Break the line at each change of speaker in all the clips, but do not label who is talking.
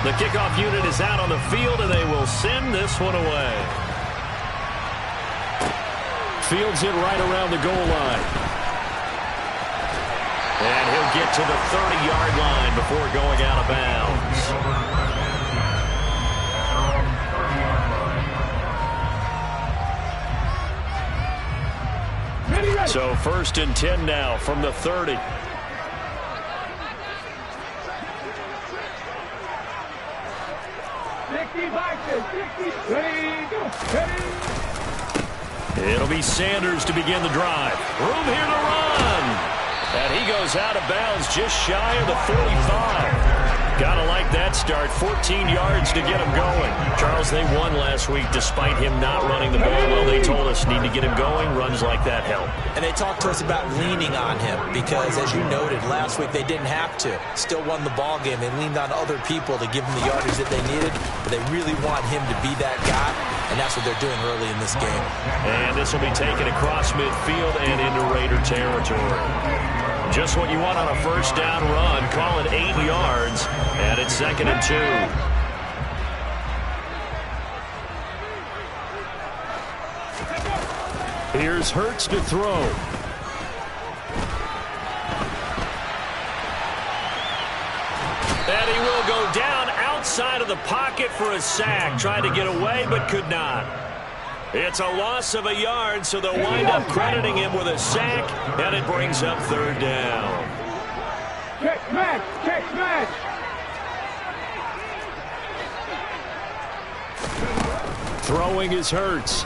The kickoff unit is out on the field, and they will send this one away. Fields it right around the goal line. And he'll get to the 30-yard line before going out of bounds. So 1st and 10 now from the 30. It'll be Sanders to begin the drive. Room here to run. And he goes out of bounds just shy of the 45. Gotta like that start. 14 yards to get him going. Charles, they won last week despite him not running the ball well. They told us need to get him going. Runs like that help.
And they talked to us about leaning on him because, as you noted, last week they didn't have to. Still won the ball game. They leaned on other people to give them the yardage that they needed. But they really want him to be that guy, and that's what they're doing early in this game.
And this will be taken across midfield and into Raider territory. Just what you want on a first down run. Call it 8 yards, and it's 2nd and 2. Here's Hurts to throw. And he will go down outside of the pocket for a sack. Tried to get away, but could not. It's a loss of a yard, so they'll wind up crediting him with a sack, and it brings up 3rd down.
Check match, check match.
Throwing is Hurts.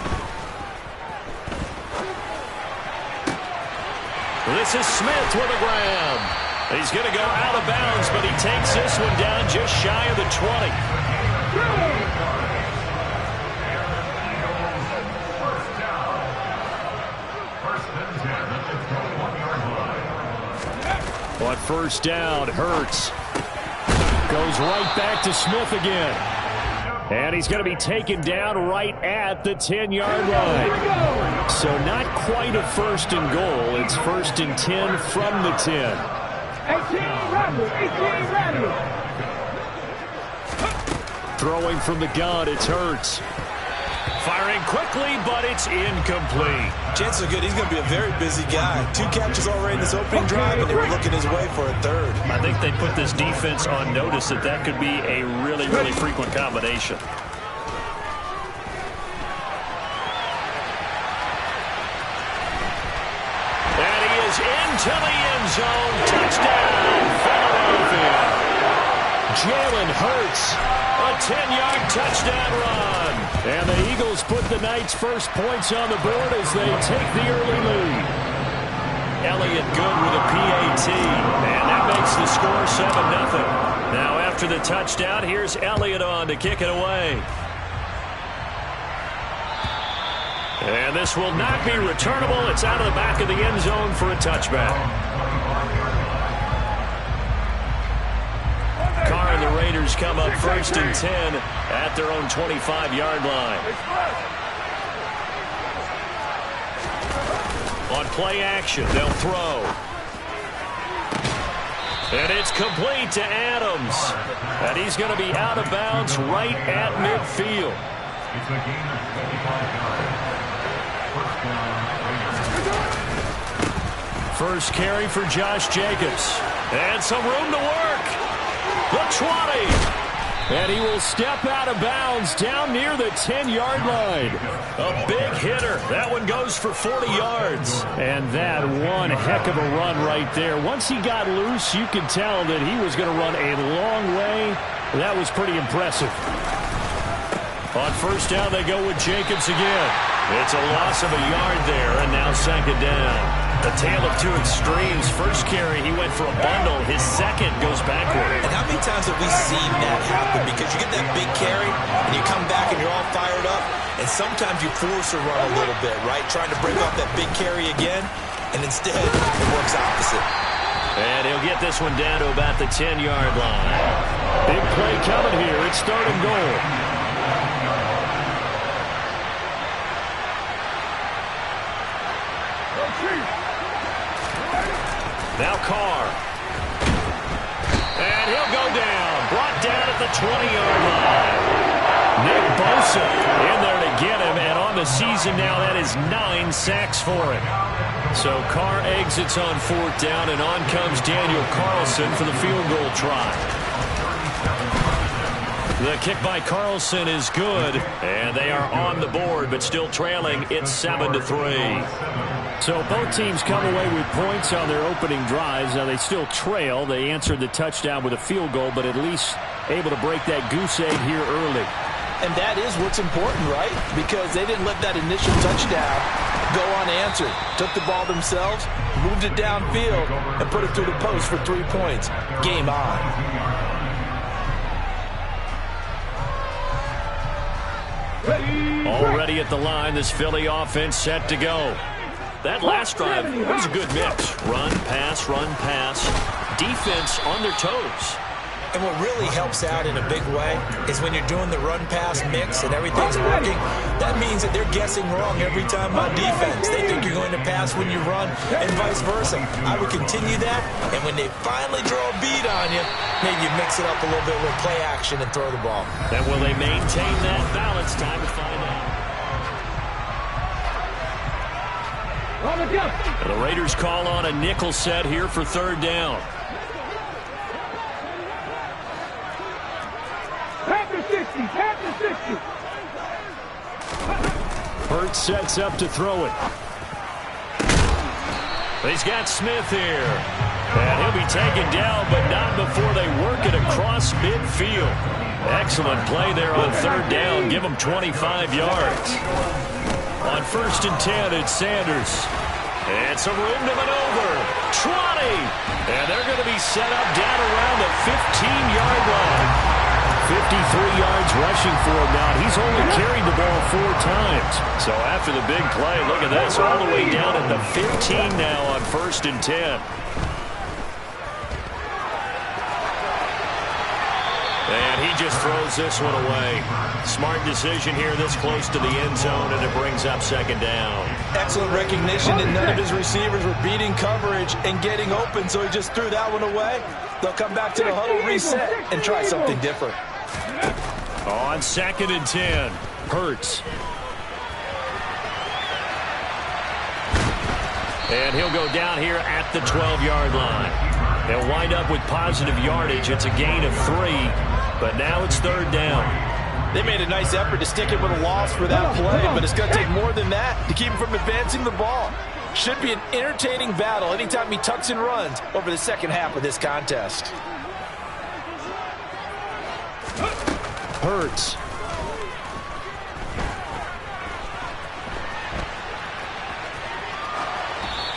This is Smith with a grab. He's going to go out of bounds, but he takes this one down just shy of the 20. On 1st down, Hurts goes right back to Smith again. And he's going to be taken down right at the 10-yard line. So not quite a 1st and goal. It's 1st and 10 from the 10.
18 ready.
Throwing from the gun, it's Hurts. Firing quickly, but it's incomplete.
Chances are good he's going to be a very busy guy. 2 catches already in this opening drive, and they were looking his way for a 3rd.
I think they put this defense on notice that could be a really, really frequent combination. And he is into the end zone. Touchdown, Philadelphia. Jalen Hurts, a 10-yard touchdown run. And the Eagles put the Knights' first points on the board as they take the early lead. Elliott good with a PAT. And that makes the score 7-0. Now after the touchdown, here's Elliott on to kick it away. And this will not be returnable. It's out of the back of the end zone for a touchback. Carr and the Raiders come up 1st and 10 at their own 25-yard line. On play action, they'll throw. And it's complete to Adams. And he's going to be out of bounds right at midfield. First carry for Josh Jacobs. And some room to work. The 20. And he will step out of bounds down near the 10-yard line. A big hitter. That one goes for 40 yards. And that one heck of a run right there. Once he got loose, you could tell that he was going to run a long way. That was pretty impressive. On first down, they go with Jacobs again. It's a loss of a yard there, and now 2nd down. A tale of 2 extremes. First carry, he went for a bundle. His second goes backward.
And how many times have we seen that happen? Because you get that big carry, and you come back, and you're all fired up, and sometimes you force a run a little bit, right? Trying to break off that big carry again, and instead it works opposite.
And he'll get this one down to about the 10-yard line. Big play coming here. It's 3rd and goal. Now Carr. And he'll go down. Brought down at the 20-yard line. Nick Bosa in there to get him, and on the season now, that is 9 sacks for him. So Carr exits on 4th down, and on comes Daniel Carlson for the field goal try. The kick by Carlson is good, and they are on the board, but still trailing. It's 7-3. So both teams come away with points on their opening drives. Now they still trail. They answered the touchdown with a field goal, but at least able to break that goose egg here early.
And that is what's important, right? Because they didn't let that initial touchdown go unanswered. Took the ball themselves, moved it downfield, and put it through the post for 3 points. Game on.
Already at the line, this Philly offense set to go. That last drive was a good mix. Run, pass, defense on their toes.
And what really helps out in a big way is when you're doing the run-pass mix and everything's working, that means that they're guessing wrong every time on defense. They think you're going to pass when you run and vice versa. I would continue that, and when they finally draw a beat on you, maybe you mix it up a little bit with play action and throw the ball.
And will they maintain that balance? Time to find out. And the Raiders call on a nickel set here for 3rd down. Hurts sets up to throw it. He's got Smith here. And he'll be taken down, but not before they work it across midfield. Excellent play there on 3rd down. Give him 25 yards. On 1st and 10, it's Sanders. And some room to maneuver. Trotty. And they're going to be set up down around the 15-yard line. 53 yards rushing for him now. He's only carried the ball 4 times. So after the big play, look at this, all the way down at the 15 now on 1st and 10. And he just throws this one away. Smart decision here this close to the end zone, and it brings up 2nd down.
Excellent recognition, and none of his receivers were beating coverage and getting open, so he just threw that one away. They'll come back to the huddle, reset, and try something different.
On 2nd and 10, Hurts. And he'll go down here at the 12-yard line. They'll wind up with positive yardage. It's a gain of 3, but now it's 3rd down.
They made a nice effort to stick it with a loss for that play, but it's going to take more than that to keep him from advancing the ball. Should be an entertaining battle anytime he tucks and runs over the second half of this contest.
Hurts.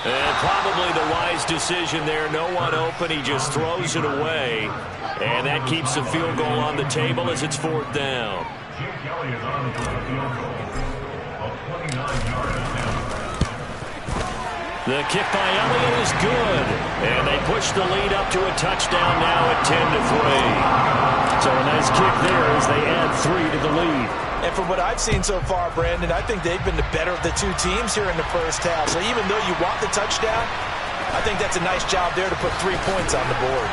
And probably the wise decision there. No one open. He just throws it away. And that keeps the field goal on the table as it's 4th down. The kick by Elliott is good. And they push the lead up to a touchdown now at 10-3. So a nice kick there as they add 3 to the lead.
And from what I've seen so far, Brandon, I think they've been the better of the 2 teams here in the first half. So even though you want the touchdown, I think that's a nice job there to put 3 points on the board.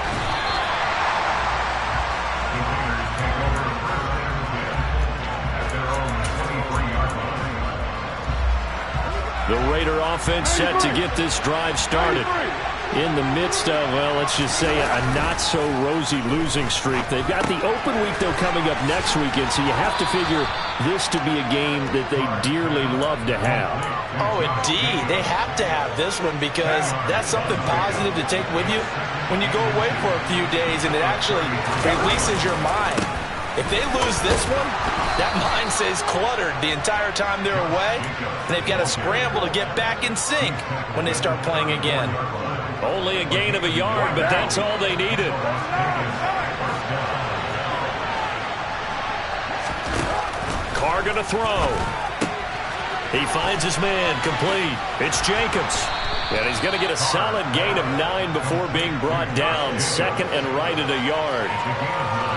The Raider offense set to get this drive started. In the midst of, well, let's just say a not-so-rosy losing streak. They've got the open week, though, coming up next weekend, so you have to figure this to be a game that they dearly love to have.
Oh, indeed. They have to have this one because that's something positive to take with you when you go away for a few days, and it actually releases your mind. If they lose this one, that mind stays cluttered the entire time they're away, and they've got to scramble to get back in sync when they start playing again.
Only a gain of a yard, but that's all they needed. Carr going to throw. He finds his man, complete. It's Jacobs. And he's going to get a solid gain of 9 before being brought down. 2nd and right at a yard.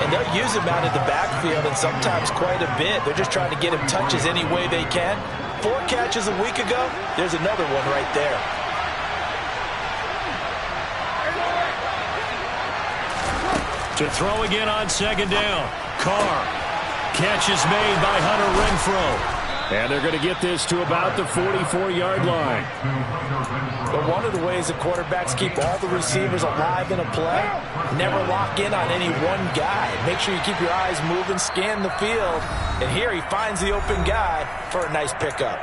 And they'll use him out of the backfield, and sometimes quite a bit. They're just trying to get him touches any way they can. 4 catches a week ago. There's another one right there.
To throw again on second down. Carr. Catch is made by Hunter Renfrow. And they're going to get this to about the 44-yard line.
But one of the ways the quarterbacks keep all the receivers alive in a play, never lock in on any one guy. Make sure you keep your eyes moving, scan the field. And here he finds the open guy for a nice pickup.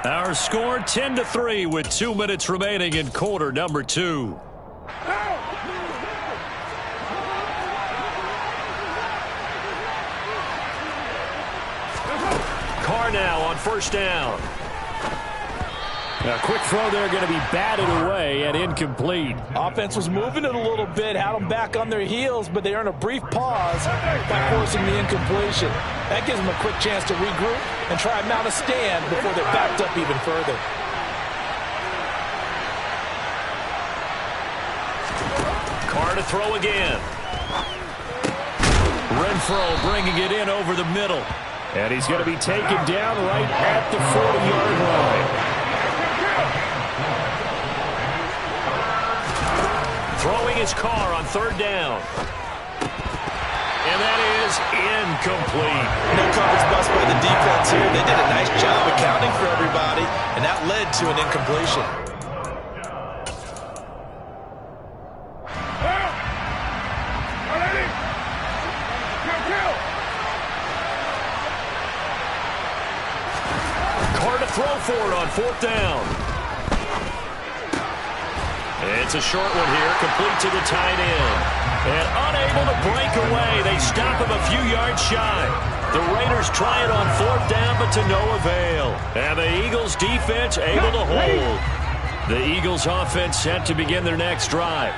Our score 10-3 with 2 minutes remaining in quarter number 2. Carr now on first down. A quick throw there going to be batted away and incomplete.
Offense was moving it a little bit, had them back on their heels, but they earned a brief pause by forcing the incompletion. That gives them a quick chance to regroup and try and mount a stand before they're backed up even further.
Carr to throw again. Renfrow bringing it in over the middle. And he's going to be taken down right at the 40-yard line. Throwing his Carr on third down. And that is incomplete.
No coverage bust by the defense here. They did a nice job accounting for everybody, and that led to an incompletion.
Throw for it on fourth down. It's a short one here, complete to the tight end. And unable to break away. They stop him a few yards shy. The Raiders try it on fourth down, but to no avail. And the Eagles defense able to hold. The Eagles offense set to begin their next drive.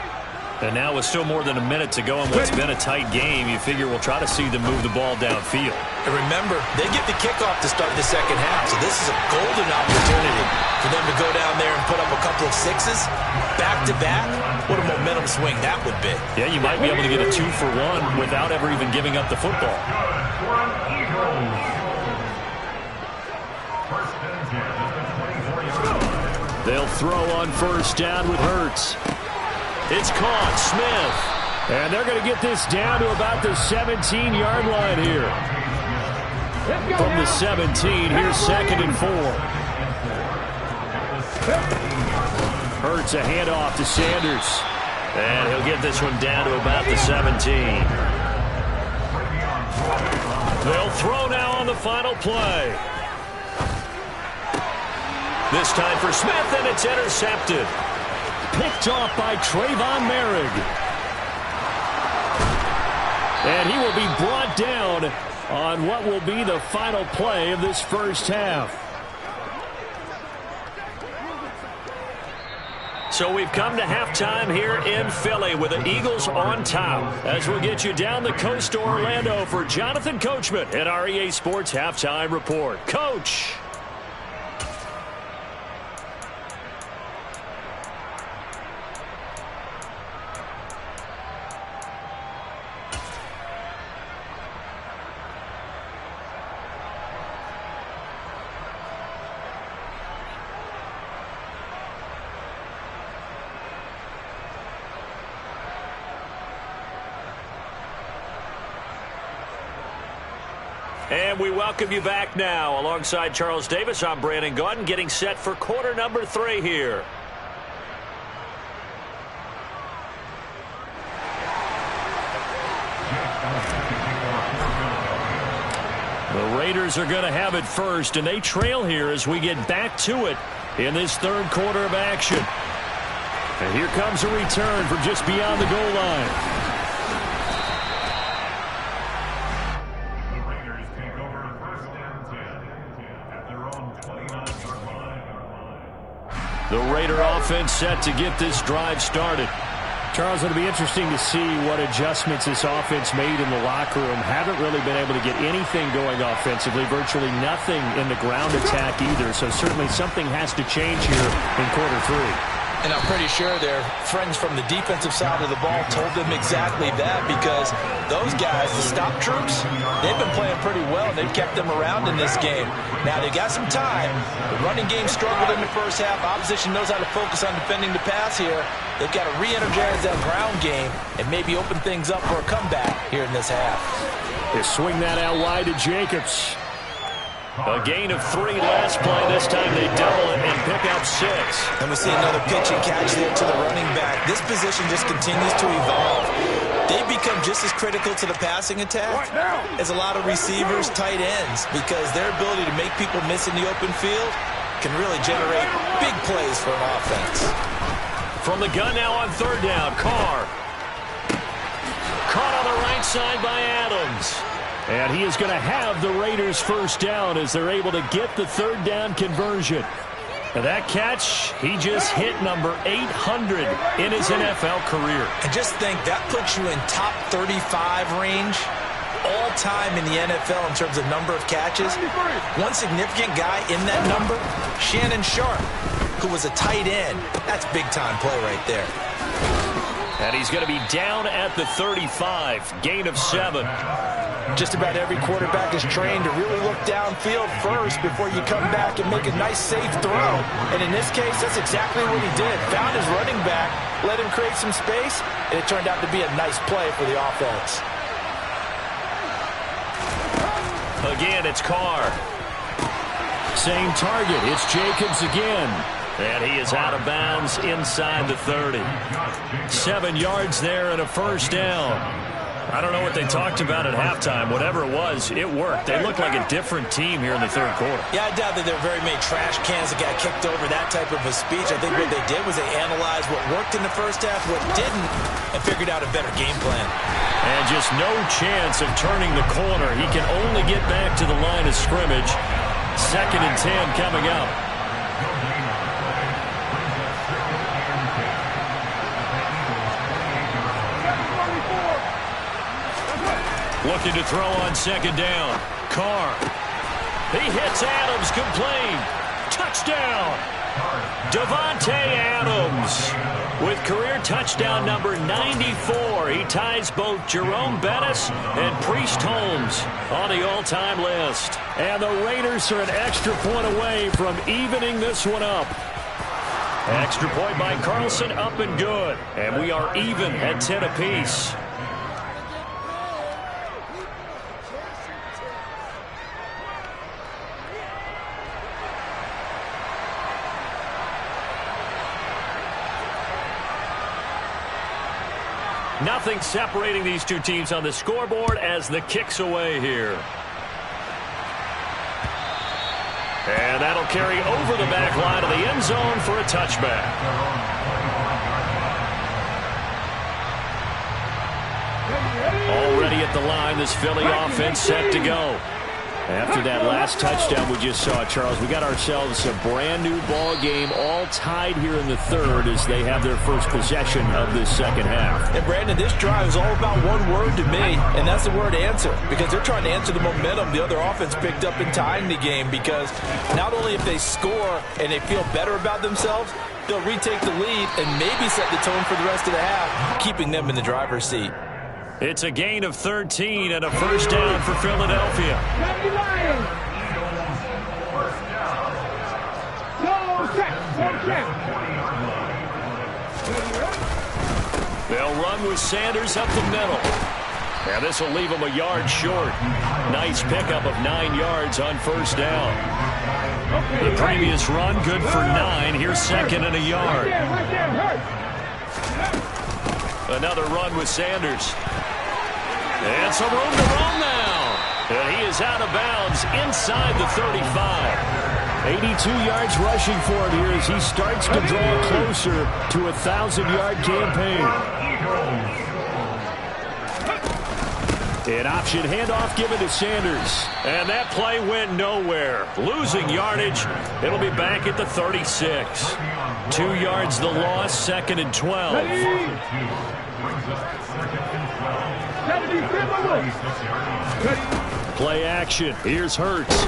And now with still more than a minute to go in what's been a tight game, you figure we'll try to see them move the ball downfield.
And remember, they get the kickoff to start the second half, so this is a golden opportunity for them to go down there and put up a couple of sixes back-to-back. What a momentum swing that would be.
Yeah, you might be able to get a 2-for-1 without ever even giving up the football. They'll throw on first down with Hurts. It's caught, Smith. And they're going to get this down to about the 17-yard line here. From the 17, here's second and 4. Hurts a handoff to Sanders. And he'll get this one down to about the 17. They'll throw now on the final play. This time for Smith, and it's intercepted. Picked off by Trayvon Merrick. And he will be brought down on what will be the final play of this first half. So we've come to halftime here in Philly with the Eagles on top. As we'll get you down the coast to Orlando for Jonathan Coachman at our EA Sports Halftime Report. Coach. And we welcome you back now. Alongside Charles Davis, I'm Brandon Gaudin, getting set for quarter number 3 here. The Raiders are going to have it first, and they trail here as we get back to it in this third quarter of action. And here comes a return from just beyond the goal line. The Raider offense set to get this drive started. Charles, it'll be interesting to see what adjustments this offense made in the locker room. Haven't really been able to get anything going offensively, virtually nothing in the ground attack either. So certainly something has to change here in quarter 3.
And I'm pretty sure their friends from the defensive side of the ball told them exactly that, because those guys, the stop troops, they've been playing pretty well, and they've kept them around in this game. Now, they got some time. The running game struggled in the first half. Opposition knows how to focus on defending the pass here. They've got to re-energize that ground game and maybe open things up for a comeback here in this half.
They swing that out wide to Jacobs. A gain of 3 last play. This time they double it and pick up 6.
And we see another pitch and catch there to the running back. This position just continues to evolve. They become just as critical to the passing attack as a lot of receivers, tight ends, because their ability to make people miss in the open field can really generate big plays for an offense.
From the gun now on 3rd down, Carr. Caught on the right side by Adams. And he is going to have the Raiders first down as they're able to get the 3rd down conversion. And that catch, he just hit number 800 in his NFL career.
And just think, that puts you in top 35 range all time in the NFL in terms of number of catches. One significant guy in that number, Shannon Sharp, who was a tight end. That's big-time play right there.
And he's going to be down at the 35, gain of 7.
Just about every quarterback is trained to really look downfield first before you come back and make a nice, safe throw. And in this case, that's exactly what he did. Found his running back, let him create some space, and it turned out to be a nice play for the offense.
Again, it's Carr. Same target. It's Jacobs again. And he is out of bounds inside the 30. 7 yards there and a first down. I don't know what they talked about at halftime. Whatever it was, it worked. They looked like a different team here in the 3rd quarter.
Yeah, I doubt that there were very many trash cans that got kicked over, that type of a speech. I think what they did was they analyzed what worked in the first half, what didn't, and figured out a better game plan.
And just no chance of turning the corner. He can only get back to the line of scrimmage. 2nd and 10 coming up. Looking to throw on 2nd down. Carr. He hits Adams, complete. Touchdown. Davante Adams with career touchdown number 94. He ties both Jerome Bettis and Priest Holmes on the all-time list. And the Raiders are an extra point away from evening this one up. Extra point by Carlson, up and good. And we are even at 10 apiece. Nothing separating these two teams on the scoreboard as the kick's away here. And that'll carry over the back line of the end zone for a touchback. Already at the line, this Philly offense set to go. After that last touchdown we just saw, Charles, we got ourselves a brand new ball game, all tied here in the 3rd as they have their first possession of this 2nd half.
And Brandon, this drive is all about one word to me, and that's the word answer, because they're trying to answer the momentum the other offense picked up in tying the game, because not only if they score and they feel better about themselves, they'll retake the lead and maybe set the tone for the rest of the half, keeping them in the driver's seat.
It's a gain of 13 and a first down for Philadelphia. They'll run with Sanders up the middle. And this will leave him a yard short. Nice pickup of 9 yards on first down. The previous run good for 9. Here's 2nd and a yard. Another run with Sanders. And some room to roam now. And he is out of bounds inside the 35. 82 yards rushing for him here as he starts to draw closer to a 1,000-yard campaign. An option handoff given to Sanders. And that play went nowhere. Losing yardage. It'll be back at the 36. 2 yards the loss, 2nd and 12. Play action. Here's Hurts.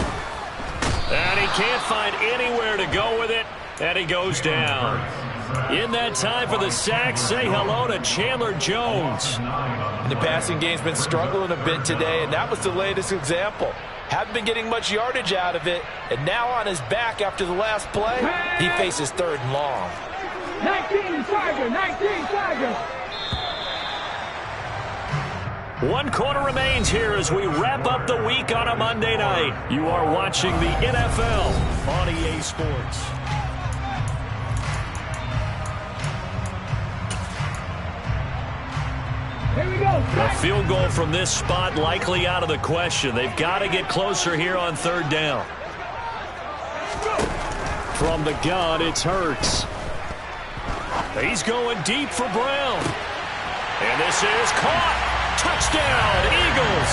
And he can't find anywhere to go with it. And he goes down. In that time for the sack, say hello to Chandler Jones.
And the passing game's been struggling a bit today, and that was the latest example. Haven't been getting much yardage out of it, and now on his back after the last play, he faces 3rd and long.
19 Tiger, 19 Tiger.
1 quarter remains here as we wrap up the week on a Monday night. You are watching the NFL on EA Sports.
Here we go.
A field goal from this spot likely out of the question. They've got to get closer here on 3rd down. From the gun, it's Hurts. He's going deep for Brown. And this is caught. Touchdown, Eagles.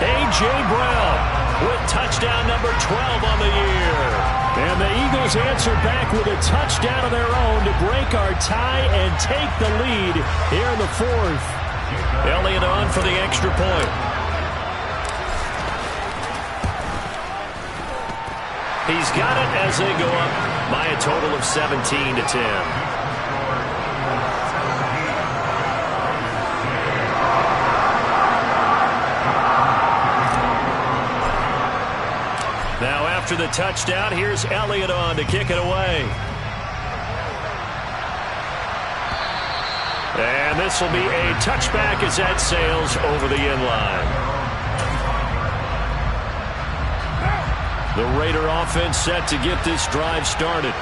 A.J. Brown with touchdown number 12 on the year. And the Eagles answer back with a touchdown of their own to break our tie and take the lead here in the 4th. Elliott on for the extra point. He's got it as they go up by a total of 17-10. Now after the touchdown, here's Elliott on to kick it away. And this will be a touchback as that sails over the end line. The Raider offense set to get this drive started.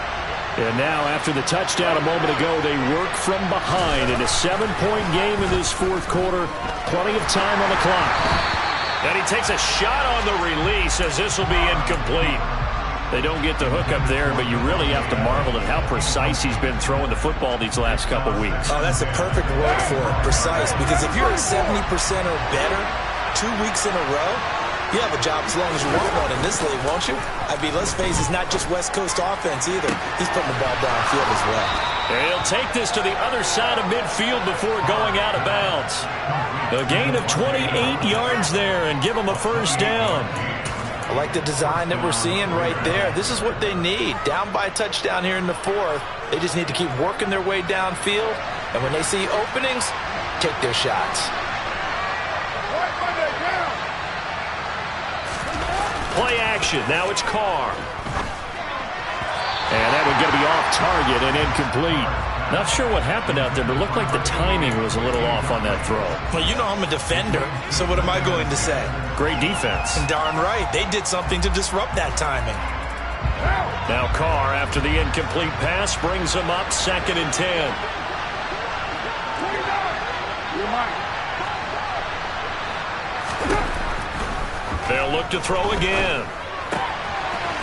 And now after the touchdown a moment ago, they work from behind in a 7-point game in this 4th quarter. Plenty of time on the clock. And he takes a shot on the release as this will be incomplete. They don't get the hook up there, but you really have to marvel at how precise he's been throwing the football these last couple weeks.
Oh, that's a perfect word for it, precise, because if you're at 70% or better 2 weeks in a row, you have a job as long as you want one in this league, won't you? I mean, let's face it, it's not just West Coast offense either. He's putting the ball downfield as well.
And he'll take this to the other side of midfield before going out of bounds. A gain of 28 yards there and give him a 1st down.
I like the design that we're seeing right there. This is what they need. Down by a touchdown here in the 4th. They just need to keep working their way downfield. And when they see openings, take their shots.
Play action. Now it's Carr. And that one going to be off target and incomplete. Not sure what happened out there, but it looked like the timing was a little off on that throw.
Well, you know I'm a defender, so what am I going to say?
Great defense.
And darn right, they did something to disrupt that timing.
Now Carr, after the incomplete pass, brings him up 2nd and 10. They'll look to throw again.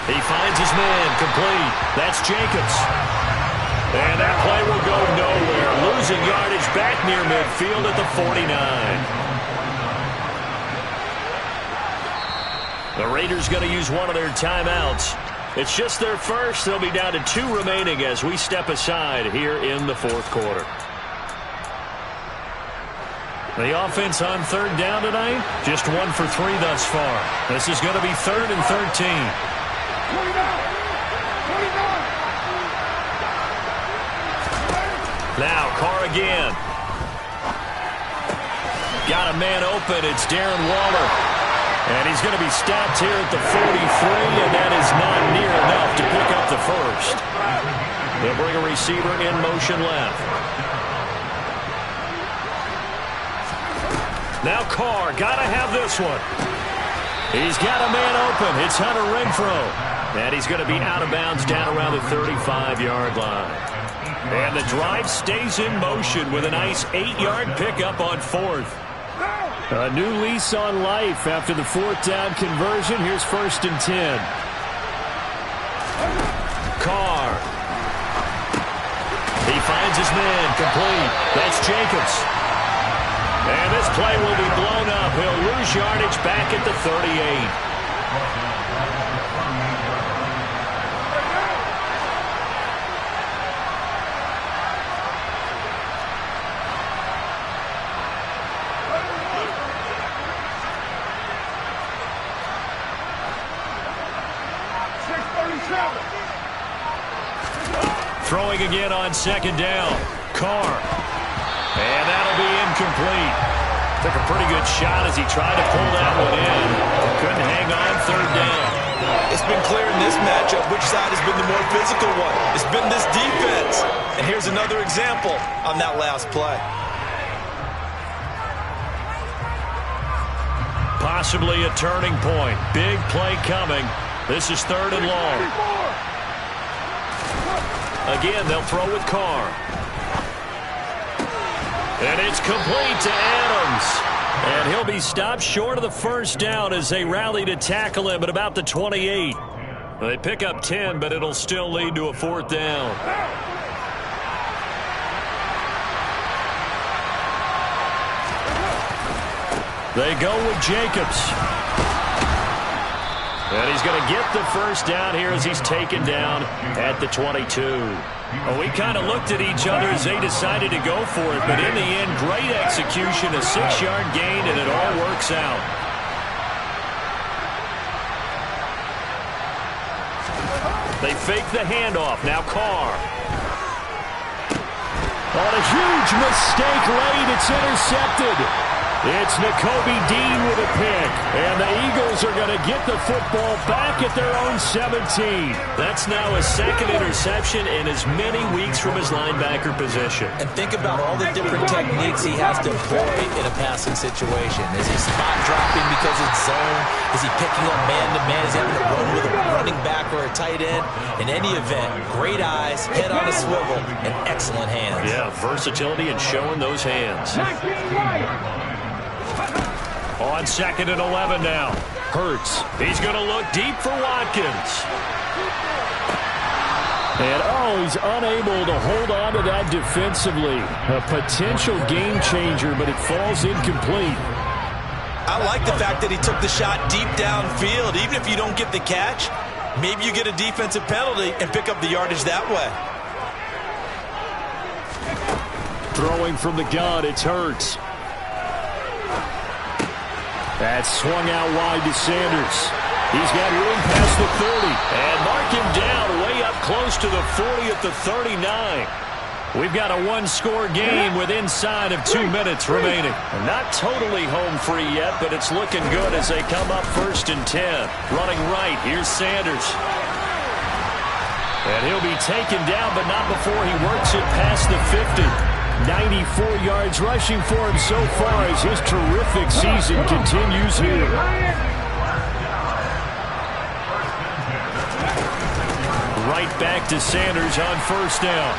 He finds his man, complete. That's Jacobs. And that play will go nowhere. Losing yardage back near midfield at the 49. The Raiders going to use one of their timeouts. It's just their first. They'll be down to 2 remaining as we step aside here in the 4th quarter. The offense on 3rd down tonight, just 1 for 3 thus far. This is going to be 3rd and 13. Now Carr again. Got a man open. It's Darren Waller. And he's going to be stopped here at the 43, and that is not near enough to pick up the 1st. They'll bring a receiver in motion left. Now Carr, got to have this one. He's got a man open. It's Hunter Renfrow. And he's going to be out of bounds down around the 35-yard line. And the drive stays in motion with a nice 8-yard pickup on 4th. A new lease on life after the 4th down conversion. Here's 1st and 10. Carr. He finds his man, complete. That's Jacobs. And this play will be blown up. He'll lose yardage back at the 38. Throwing again on second down. Carr. And that'll be incomplete. Took a pretty good shot as he tried to pull that one in. Couldn't hang on third down.
It's been clear in this matchup which side has been the more physical one. It's been this defense. And here's another example on that last play.
Possibly a turning point. Big play coming. This is 3rd and long. Again, they'll throw with Carr. And it's complete to Adams. And he'll be stopped short of the first down as they rally to tackle him at about the 28. They pick up 10, but it'll still lead to a 4th down. They go with Jacobs. And he's going to get the first down here as he's taken down at the 22. Well, we kind of looked at each other as they decided to go for it, but in the end, great execution, a 6-yard gain, and it all works out. They fake the handoff. Now Carr. On a huge mistake late, it's intercepted. It's Nakobe Dean with a pick, and the Eagles are going to get the football back at their own 17. That's now his 2nd interception in as many weeks from his linebacker position.
And think about all the different techniques he has to employ in a passing situation. Is he spot dropping because it's zone? Is he picking up man-to-man? Is he having to run with a running back or a tight end? In any event, great eyes, head on a swivel, and excellent hands.
Yeah, versatility and showing those hands. On 2nd and 11 now. Hurts. He's going to look deep for Watkins. And, he's unable to hold on to that defensively. A potential game changer, but it falls incomplete.
I like the fact that he took the shot deep downfield. Even if you don't get the catch, maybe you get a defensive penalty and pick up the yardage that way.
Throwing from the gun, it's Hurts. That's swung out wide to Sanders. He's got room past the 30. And mark him down way up close to the 40 at the 39. We've got a one-score game with inside of 2 minutes remaining. Not totally home free yet, but it's looking good as they come up 1st and 10. Running right, here's Sanders. And he'll be taken down, but not before he works it past the 50. 94 yards rushing for him so far as his terrific season continues here. Right back to Sanders on 1st down.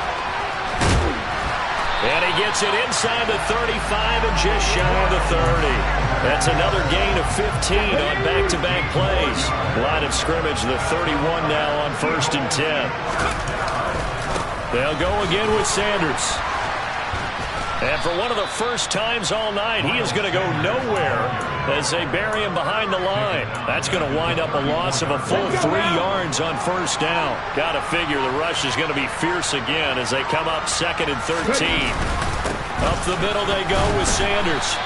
And he gets it inside the 35 and just shy of the 30. That's another gain of 15 on back-to-back plays. Line of scrimmage, the 31 now on 1st and 10. They'll go again with Sanders. And for one of the first times all night, he is going to go nowhere as they bury him behind the line. That's going to wind up a loss of a full 3 yards on 1st down. Got to figure the rush is going to be fierce again as they come up 2nd and 13. Up the middle they go with Sanders.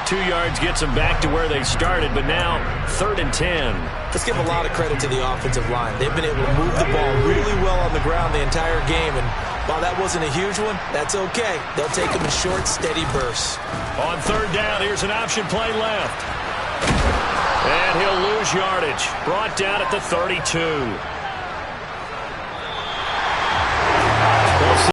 2 yards gets them back to where they started, but now 3rd and 10.
Let's give a lot of credit to the offensive line. They've been able to move the ball really well on the ground the entire game, and while that wasn't a huge one, that's okay. They'll take them in short, steady bursts.
On 3rd down, here's an option play left. And he'll lose yardage. Brought down at the 32.